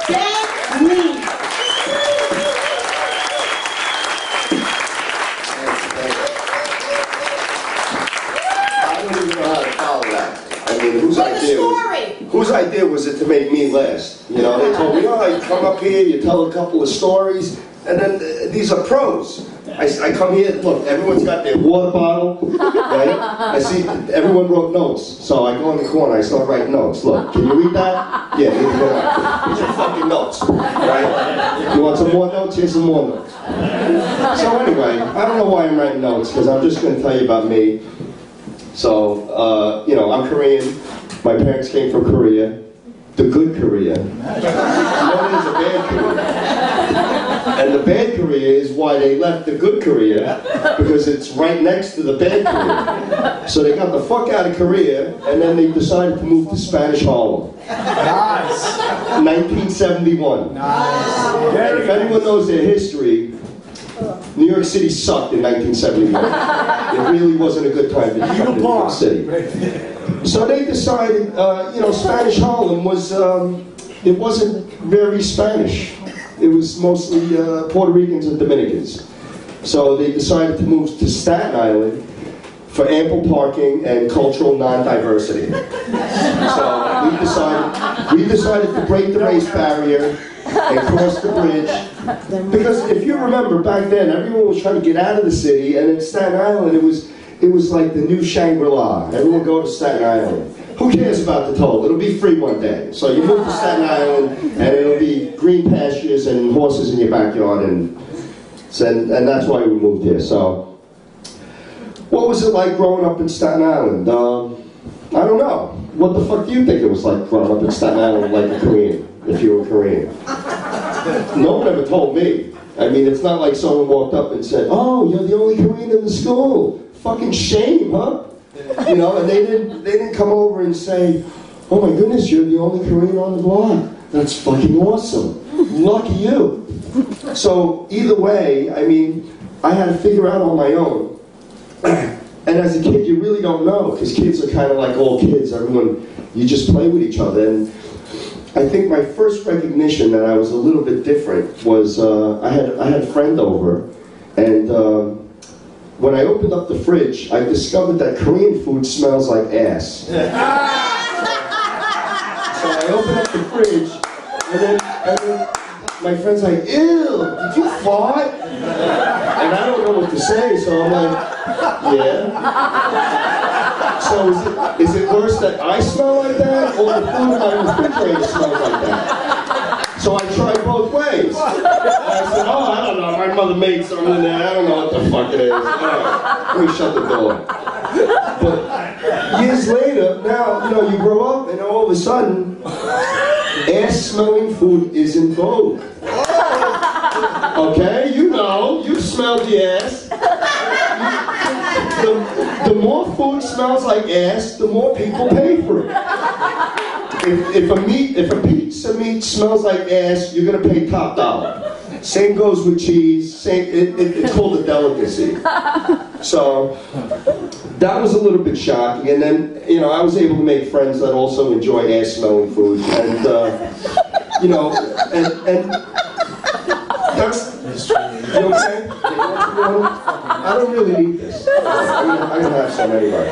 That's me. I don't even know how to follow that. I mean, whose idea was it to make me last? You know, they told me, oh, you come up here, you tell a couple of stories, and then these are pros. I come here, look, everyone's got their water bottle, right? I see everyone wrote notes, so I go in the corner, I start writing notes. Look, can you read that? Yeah, here you go. Here's your fucking notes, right? You want some more notes? Here's some more notes. So anyway, I don't know why I'm writing notes, because I'm just going to tell you about me. So, you know, I'm Korean. My parents came from Korea, the good Korea. And then there's a bad Korea. And the bad Korea is why they left the good Korea, because it's right next to the bad Korea. So they got the fuck out of Korea, and then they decided to move to Spanish Harlem. Nice. 1971. Nice. If anyone knows their history, New York City sucked in 1971. It really wasn't a good time to come to New York City. So they decided, you know, Spanish Harlem was, it wasn't very Spanish. It was mostly Puerto Ricans and Dominicans. So they decided to move to Staten Island for ample parking and cultural non-diversity. So we decided to break the race barrier and cross the bridge. Because if you remember, back then, everyone was trying to get out of the city, and in Staten Island, it was like the new Shangri-La. Everyone go to Staten Island. Who cares about the toll? It'll be free one day. So you move to Staten Island, and it'll be green pastures and horses in your backyard, and that's why we moved here. So, what was it like growing up in Staten Island? I don't know. What the fuck do you think it was like growing up in Staten Island like a Korean, if you were Korean? No one ever told me. I mean, it's not like someone walked up and said, oh, you're the only Korean in the school. Fucking shame, huh? You know, and they didn't come over and say, oh my goodness, you're the only Korean on the block. That's fucking awesome. Lucky you. So either way, I mean, I had to figure out on my own. And as a kid, you really don't know, because kids are kind of like all kids. Everyone, you just play with each other. And I think my first recognition that I was a little bit different was I had a friend over, and when I opened up the fridge, I discovered that Korean food smells like ass. So I opened up the fridge, and then my friend's like, ew, did you fart? And I don't know what to say, so I'm like, yeah. So is it worse that I smell like that, or the food in my refrigerator smells like that? So I tried both ways. I said, oh, I don't know, my mother made something in there, I don't know what the fuck it is. Let me shut the door. But years later, now, you know, you grow up, and all of a sudden, ass-smelling food is in vogue. Okay, you know, you smelled the ass. The more food smells like ass, the more people pay for it. If a pizza meat smells like ass, you're gonna pay top dollar. Same goes with cheese. It's called a delicacy. So that was a little bit shocking. And then, you know, I was able to make friends that also enjoy ass-smelling food, and you know, and that's. You okay? I don't really need this. I can have some anyway.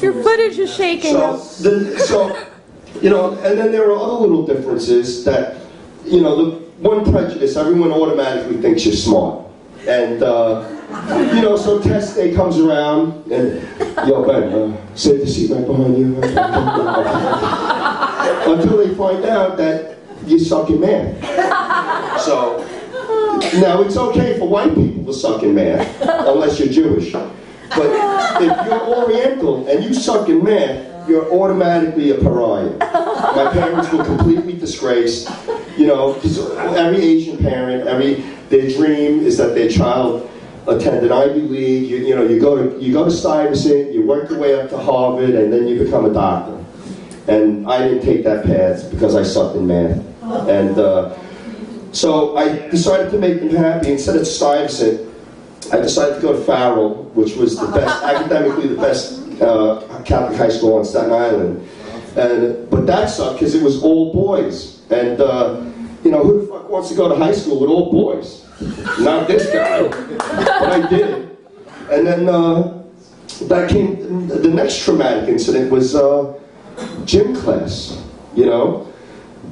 Your footage is shaking. So, you know, and then there are other little differences that, you know, the one prejudice, everyone automatically thinks you're smart. And, you know, so test day comes around, and, yo, Ben, save the seat right behind you. Until they find out that you suck in math. So, now, it's okay for white people to suck in math, unless you're Jewish. But if you're Oriental and you suck in math, you're automatically a pariah. My parents were completely disgraced. You know, because every Asian parent, their dream is that their child attend an Ivy League. You know, you go to Stuyvesant, you work your way up to Harvard, and then you become a doctor. And I didn't take that path because I sucked in math. And so I decided to make them happy. Instead of Stuyvesant, I decided to go to Farrell, which was the best, academically the best Catholic high school on Staten Island. But that sucked because it was all boys. And, you know, who the fuck wants to go to high school with all boys? Not this guy, but I did. And then that came, the next traumatic incident was gym class, you know?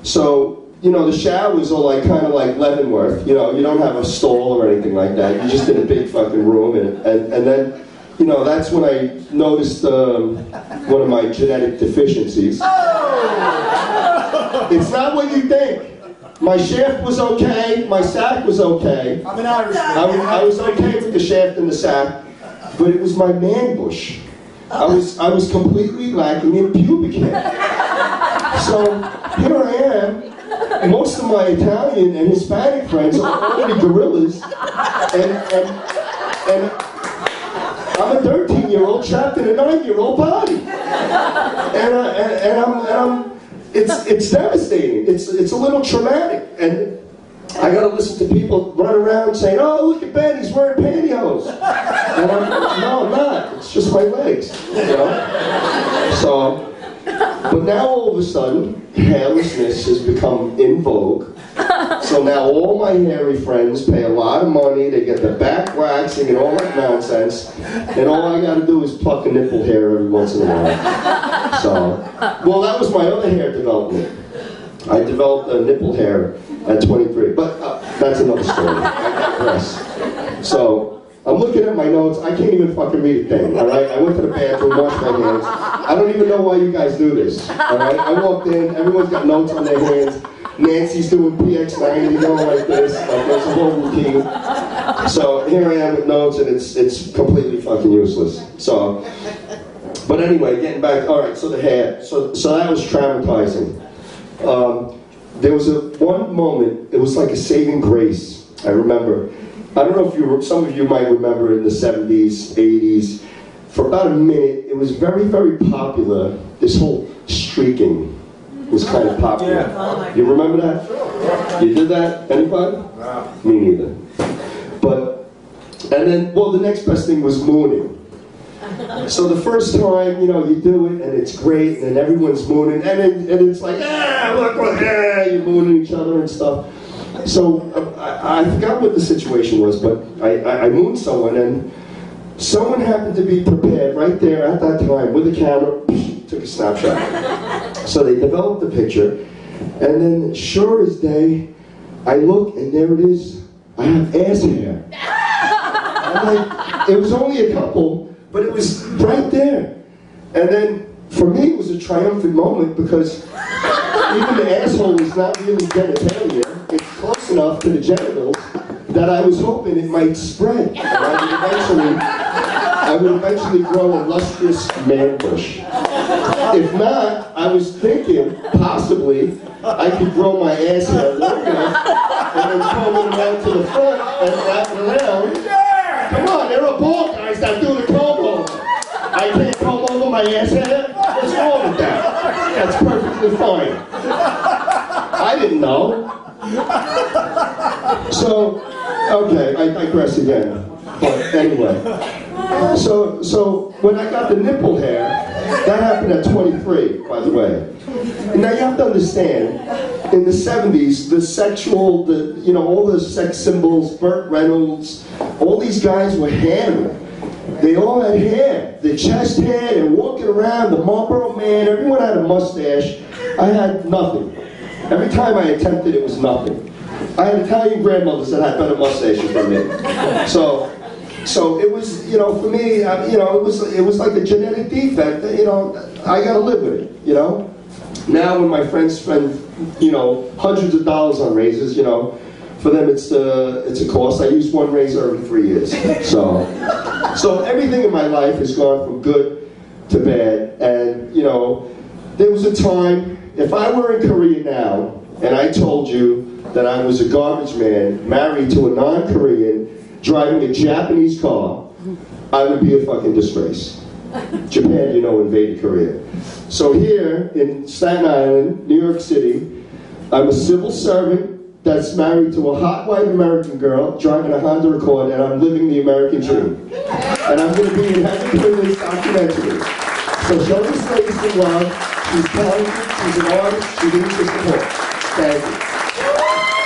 So, you know, the showers are like kind of like Leavenworth, you know, you don't have a stall or anything like that. You're just in a big fucking room, and then, you know, that's when I noticed one of my genetic deficiencies. It's not what you think. My shaft was okay, my sack was okay. I'm an Irish. I was okay with the shaft and the sack, but it was my man bush. I was completely lacking in pubic hair. So here I am. Most of my Italian and Hispanic friends are already gorillas, and I'm a 13-year-old trapped in a 9-year-old body, and I'm it's devastating. It's a little traumatic, and I got to listen to people run around saying, "Oh, look at Ben, he's wearing pantyhose," and no, I'm not. It's just my legs, you know. So. But now all of a sudden, hairlessness has become in vogue. So now all my hairy friends pay a lot of money, they get the back waxing and all that nonsense, and all I gotta do is pluck a nipple hair every once in a while. So, well, that was my other hair development. I developed a nipple hair at 23, but that's another story. I digress. So, I'm looking at my notes, I can't even fucking read a thing, alright? I went to the bathroom, washed my hands. I don't even know why you guys do this, alright? I walked in, everyone's got notes on their hands. Nancy's doing PX90, going like this, like there's a whole routine. So here I am with notes, and it's completely fucking useless. So, but anyway, getting back, alright, so the hair, so that was traumatizing. There was one moment, it was like a saving grace, I remember. I don't know if some of you might remember in the 70s, 80s, for about a minute, it was very, very popular. This whole streaking was kind of popular. Yeah. You remember that? You did that? Anybody? No. Me neither. But, and then, well, the next best thing was mooning. So the first time, you know, you do it, and it's great, and then everyone's mooning, and it's like, look what, you're mooning each other and stuff. So I forgot what the situation was, but I mooned someone, and someone happened to be prepared right there at that time with a camera, took a snapshot. So they developed the picture, and then sure as day, I look, and there it is. I have ass hair. I'm like, it was only a couple, but it was right there. And then for me, it was a triumphant moment because even the asshole is not really genitalia. It's close enough to the genitals that I was hoping it might spread. And I would eventually grow a lustrous man bush. If not, I was thinking, possibly, I could grow my ass hair long enough and then comb it around to the front and wrap it around. Come on, there are bald guys that do the comb over. I can't comb over my ass hair? What's wrong with that? That's perfectly fine. I didn't know. So, okay, I digress again. But anyway, so when I got the nipple hair, that happened at 23, by the way. And now you have to understand, in the 70s, you know, all the sex symbols, Burt Reynolds, all these guys were hairy. They all had hair, the chest hair, they're walking around, the Marlboro Man, everyone had a mustache. I had nothing. Every time I attempted, it was nothing. I had Italian grandmothers that had better mustaches than me. So it was, you know, for me, you know, it was like a genetic defect. You know, I got to live with it. You know. Now when my friends spend, you know, hundreds of dollars on razors, you know, for them it's a cost. I use one razor every 3 years. So everything in my life has gone from good to bad. And you know, there was a time, if I were in Korea now and I told you that I was a garbage man married to a non-Korean driving a Japanese car, I would be a fucking disgrace. Japan, you know, invaded Korea. So here in Staten Island, New York City, I'm a civil servant that's married to a hot white American girl driving a Honda Accord, and I'm living the American dream. And I'm going to be in heaven for this documentary. So show this lady some love. She's talented, she's an artist, she needs your support. Thank you.